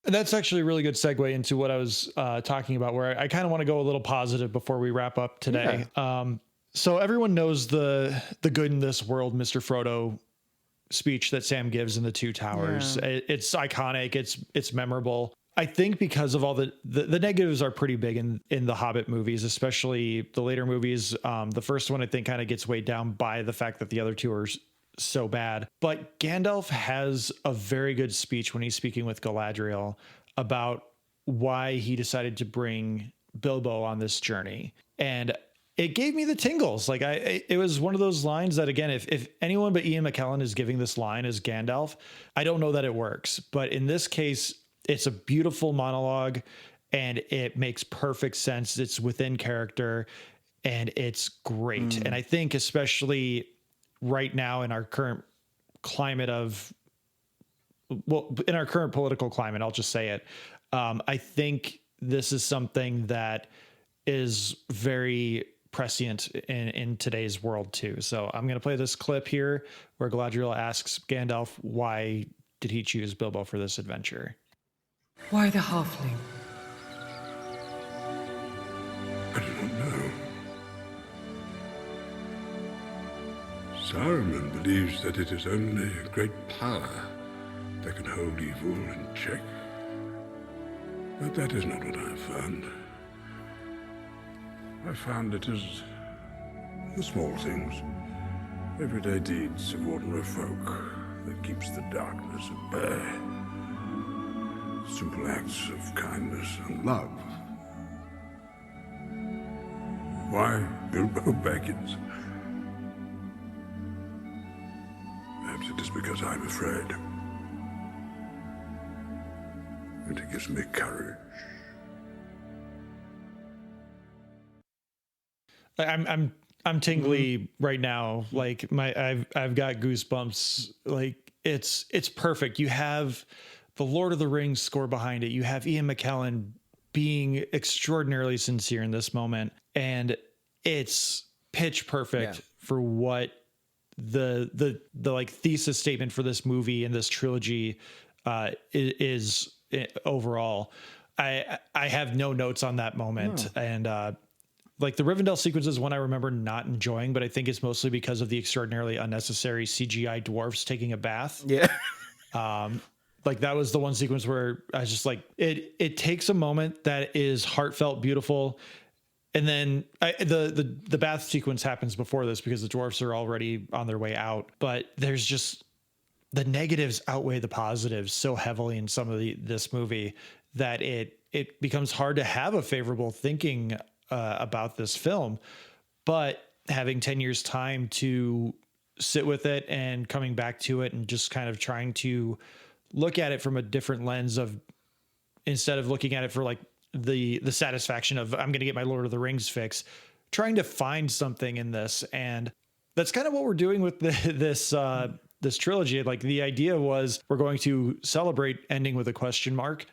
And that's actually a really good segue into what I was talking about, where I kind of want to go a little positive before we wrap up today. Yeah. So everyone knows the good in this world, Mr. Frodo speech that Sam gives in the Two Towers. Yeah. It's iconic. It's memorable. I think because of all the negatives are pretty big in the Hobbit movies, especially the later movies. The first one, I think, kind of gets weighed down by the fact that the other two are so bad. But Gandalf has a very good speech when he's speaking with Galadriel about why he decided to bring Bilbo on this journey. And it gave me the tingles. Like it was one of those lines that, again, if anyone but Ian McKellen is giving this line as Gandalf, I don't know that it works. But in this case, it's a beautiful monologue and it makes perfect sense. It's within character and it's great. And I think especially right now in our current climate in our current political climate, I'll just say it. I think this is something that is very prescient in today's world too. So I'm going to play this clip here where Galadriel asks Gandalf, why did he choose Bilbo for this adventure? Why the halfling? I do not know. Saruman believes that it is only a great power that can hold evil in check. But that is not what I have found. I found it is the small things, everyday deeds of ordinary folk that keeps the darkness at bay. Simple acts of kindness and love. Why Bilbo Baggins? Perhaps it is because I'm afraid. And it gives me courage. I'm tingly right now. Like I've got goosebumps. Like it's perfect. You have the Lord of the Rings score behind it. You have Ian McKellen being extraordinarily sincere in this moment. And it's pitch perfect for what the like thesis statement for this movie and this trilogy is overall. I have no notes on that moment. And like the Rivendell sequence is one I remember not enjoying, but I think it's mostly because of the extraordinarily unnecessary CGI dwarfs taking a bath. Yeah. Like that was the one sequence where I was just like, it takes a moment that is heartfelt, beautiful. And then the bath sequence happens before this because the dwarfs are already on their way out. But there's just the negatives outweigh the positives so heavily in some of this movie that it becomes hard to have a favorable thinking about this film. But having 10 years time to sit with it and coming back to it and just kind of trying to look at it from a different lens of, instead of looking at it for like the satisfaction of I'm going to get my Lord of the Rings fix, trying to find something in this. And that's kind of what we're doing with this trilogy. Like the idea was we're going to celebrate ending with a question mark,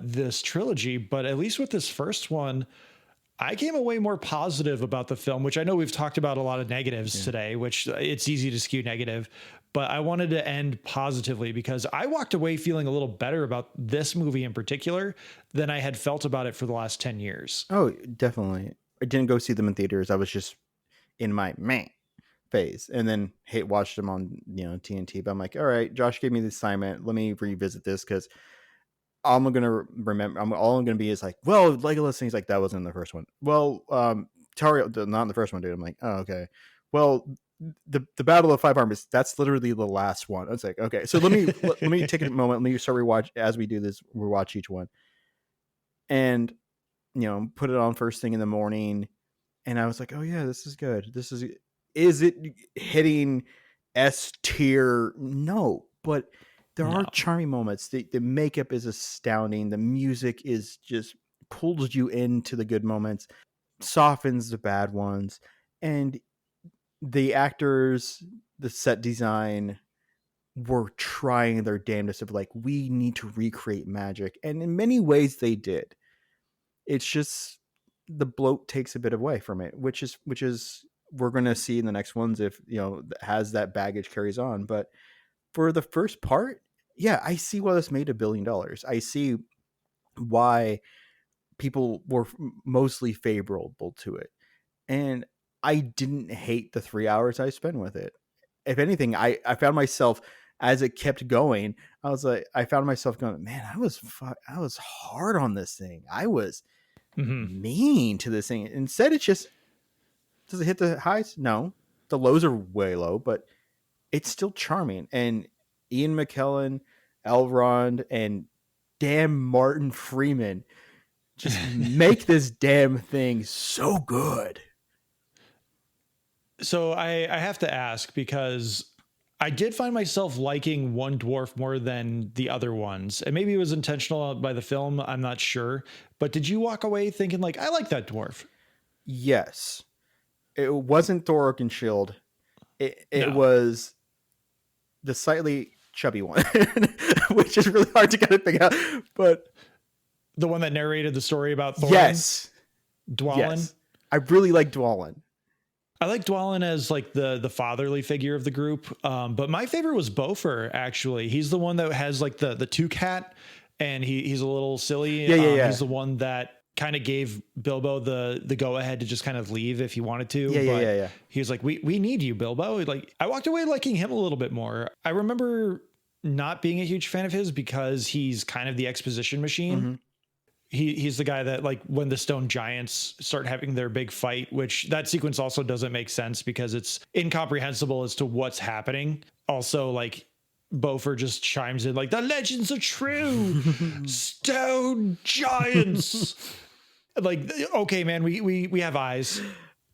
this trilogy, but at least with this first one, I came away more positive about the film, which I know we've talked about a lot of negatives today, which it's easy to skew negative, but I wanted to end positively because I walked away feeling a little better about this movie in particular than I had felt about it for the last 10 years. Oh, definitely. I didn't go see them in theaters. I was just in my meh phase, and then watched them on TNT. But I'm like, all right, Josh gave me the assignment. Let me revisit this because all I'm gonna remember. All I'm gonna be is like, well, Legolas things like that wasn't in the first one. Well, Tauriel, not in the first one, dude. I'm like, oh, okay. Well, the Battle of Five Armies, that's literally the last one. I was like, okay, so let me take a moment. Let me start rewatch as we do this. Rewatch each one, and put it on first thing in the morning. And I was like, oh yeah, this is good. This is is it hitting S tier? No, but there are No. charming moments. The makeup is astounding. The music is just pulls you into the good moments, softens the bad ones, and the actors, the set design were trying their damnedest of like, we need to recreate magic, and in many ways they did. It's just the bloat takes a bit away from it, which is we're going to see in the next ones if has that baggage carries on. But for the first part, yeah, I see why this made $1 billion. I see why people were mostly favorable to it, and I didn't hate the 3 hours I spent with it. If anything, I found myself, as it kept going, I found myself going, man, I was hard on this thing. I was mean to this thing. Instead, it's just, does it hit the highs? No, the lows are way low, but it's still charming. And Ian McKellen, Elrond, and damn Martin Freeman just make this damn thing so good. So I have to ask, because I did find myself liking one dwarf more than the other ones, and maybe it was intentional by the film, I'm not sure. But did you walk away thinking like, I like that dwarf? Yes. It wasn't Thor Oakenshield. It No. was the slightly chubby one, which is really hard to kind of pick out. But The one that narrated the story about Thorin? yes, Dwalin? yes, I really like Dwalin. I like Dwalin as like the fatherly figure of the group. But my favorite was Beaufort, actually. He's the one that has like the toucan hat, and he's a little silly. Yeah. He's the one that kind of gave Bilbo the go ahead to just kind of leave if he wanted to. Yeah. He was like, we need you, Bilbo. Like, I walked away liking him a little bit more. I remember not being a huge fan of his because he's kind of the exposition machine. Mm-hmm. He's the guy that, like, when the stone giants start having their big fight, which that sequence also doesn't make sense because it's incomprehensible as to what's happening. Also, like, Beaufort just chimes in like, the legends are true. Stone giants. Like, okay, man, we have eyes.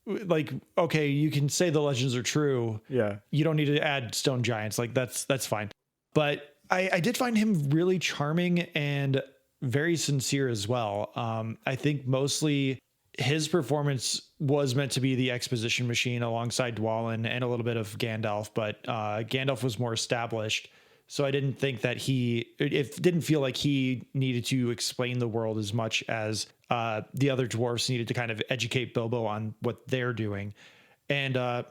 Like, okay, you can say the legends are true. Yeah. You don't need to add stone giants. Like, that's fine. But I did find him really charming and very sincere as well. I think mostly his performance was meant to be the exposition machine alongside Dwalin and a little bit of Gandalf, but Gandalf was more established. So I didn't think that it didn't feel like he needed to explain the world as much as the other dwarfs needed to kind of educate Bilbo on what they're doing. And I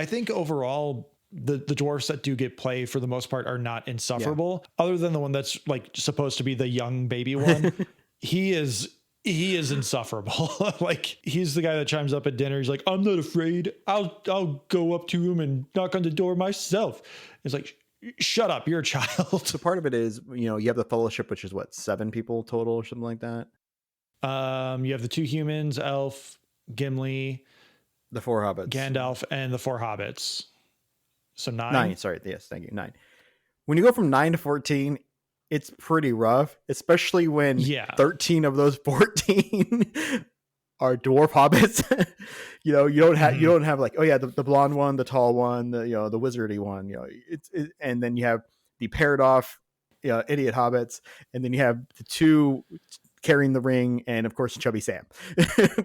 think overall, the dwarfs that do get play for the most part are not insufferable, other than the one that's like supposed to be the young baby one. He is insufferable. Like, he's the guy that chimes up at dinner. He's like, I'm not afraid. I'll go up to him and knock on the door myself. It's like, shut up, you're a child. So part of it is, you have the Fellowship, which is what, 7 people total or something like that. You have the 2 humans, Elf, Gimli, The 4 hobbits, Gandalf, and the 4 hobbits. So 9. 9. Sorry, yes, thank you. 9. When you go from 9 to 14, it's pretty rough, especially when 13 of those 14 are dwarf hobbits. You don't have like, oh yeah, the blonde one, the tall one, the wizardy one. And then you have the paired off, idiot hobbits, and then you have the 2 carrying the ring, and of course Chubby Sam.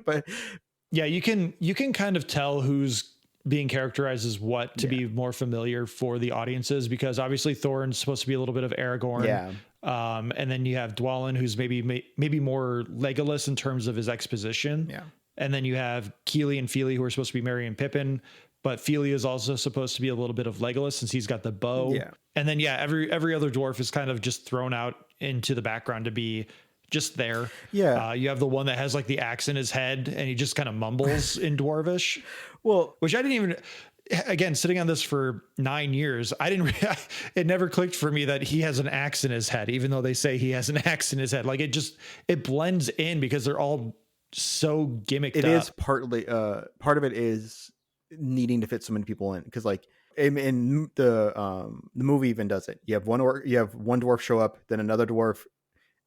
But yeah, you can kind of tell who's being characterized as what to be more familiar for the audiences, because obviously Thorin's supposed to be a little bit of Aragorn. Yeah. And then you have Dwalin, who's maybe more Legolas in terms of his exposition. Yeah. And then you have Keely and Feely, who are supposed to be Merry and Pippin, but Feely is also supposed to be a little bit of Legolas since he's got the bow. Yeah. And then every other dwarf is kind of just thrown out into the background to be just there. Yeah. You have the one that has like the axe in his head and he just kind of mumbles in Dwarvish. Well, which I didn't even, again, sitting on this for 9 years, it never clicked for me that he has an axe in his head, even though they say he has an axe in his head. Like, it blends in because they're all so gimmicked up. It is partly, part of it is needing to fit so many people in. Cause like in the movie even does it. You have one dwarf show up, then another dwarf,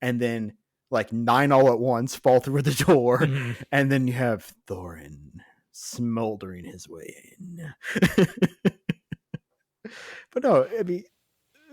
and then like 9 all at once fall through the door. Mm-hmm. And then you have Thorin smoldering his way in. But no, I mean,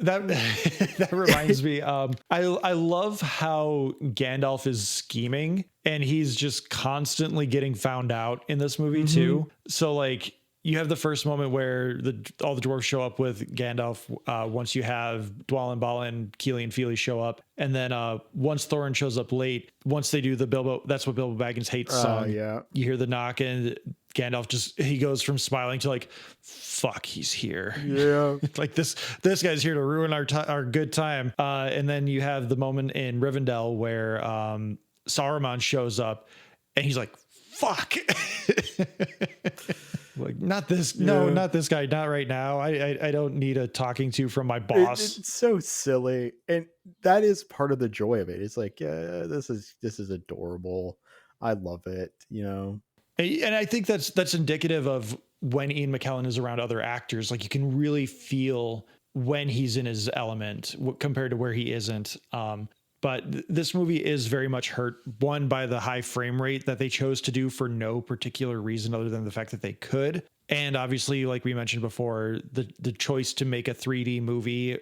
that reminds me. I love how Gandalf is scheming, and he's just constantly getting found out in this movie too. So like, you have the first moment where all the dwarves show up with Gandalf. Once you have Dwalin, Balin, Keely, and Feely show up, and then once Thorin shows up late, once they do the Bilbo, that's what Bilbo Baggins hates song. Yeah. You hear the knock, and Gandalf he goes from smiling to like, fuck, he's here. Yeah. Like this guy's here to ruin our good time. And then you have the moment in Rivendell where Saruman shows up, and he's like, fuck. Like, not this, no, not this guy, not right now. I don't need a talking to from my boss. It's so silly, and that is part of the joy of it. It's like, yeah, this is adorable. I love it, you know. And I think that's indicative of when Ian McKellen is around other actors. Like, you can really feel when he's in his element compared to where he isn't. But this movie is very much hurt, one, by the high frame rate that they chose to do for no particular reason other than the fact that they could. And obviously, like we mentioned before, the choice to make a 3D movie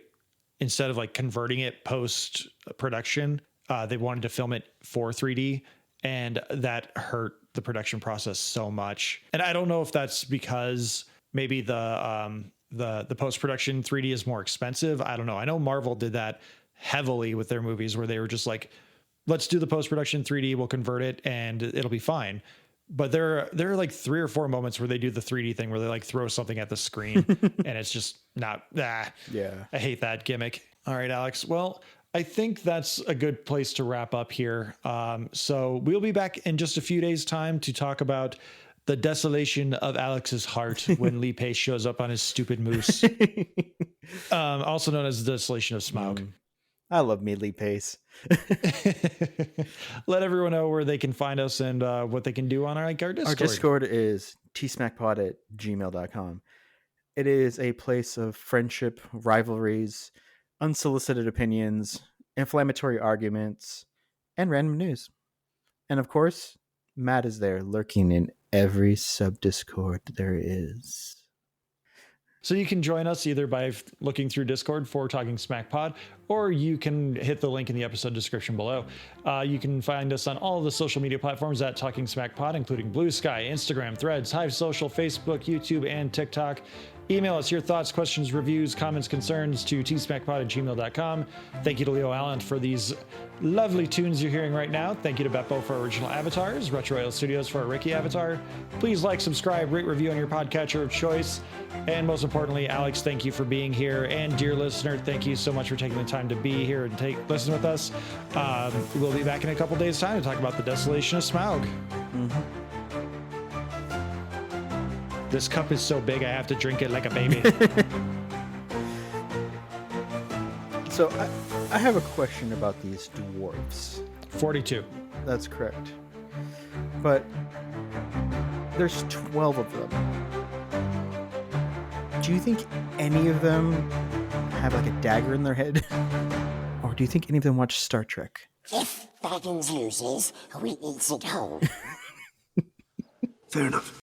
instead of like converting it post production, they wanted to film it for 3D, and that hurt the production process so much. And I don't know if that's because maybe the post production 3D is more expensive. I don't know. I know Marvel did that heavily with their movies, where they were just like, let's do the post-production 3D, we'll convert it and it'll be fine. But there are like 3 or 4 moments where they do the 3D thing where they like throw something at the screen and it's just not, yeah, I hate that gimmick. All right, Alex. Well, I think that's a good place to wrap up here. So we'll be back in just a few days' time to talk about the desolation of Alex's heart when Lee Pace shows up on his stupid moose. Also known as the desolation of Smaug. I love Lee Pace. Let everyone know where they can find us and what they can do on our Discord. Our Discord is tsmackpod@gmail.com. It is a place of friendship, rivalries, unsolicited opinions, inflammatory arguments, and random news. And of course, Matt is there lurking in every sub-Discord there is. So you can join us either by looking through Discord for Talking Smack Pod, or you can hit the link in the episode description below. You can find us on all of the social media platforms at Talking Smack Pod, including Blue Sky, Instagram, Threads, Hive Social, Facebook, YouTube, and TikTok. Email us your thoughts, questions, reviews, comments, concerns to tsmackpod@gmail.com. Thank you to Leo Allen for these lovely tunes you're hearing right now. Thank you to Beppo for our original avatars, Retro Oil Studios for our Ricky avatar. Please like, subscribe, rate, review on your podcatcher of choice. And most importantly, Alex, thank you for being here. And dear listener, thank you so much for taking the time to be here and listen with us. We'll be back in a couple days' time to talk about the desolation of Smaug. This cup is so big, I have to drink it like a baby. So I have a question about these dwarves. 42. That's correct. But there's 12 of them. Do you think any of them have like a dagger in their head? Or do you think any of them watch Star Trek? If Baggins loses, we eats it whole. Fair enough.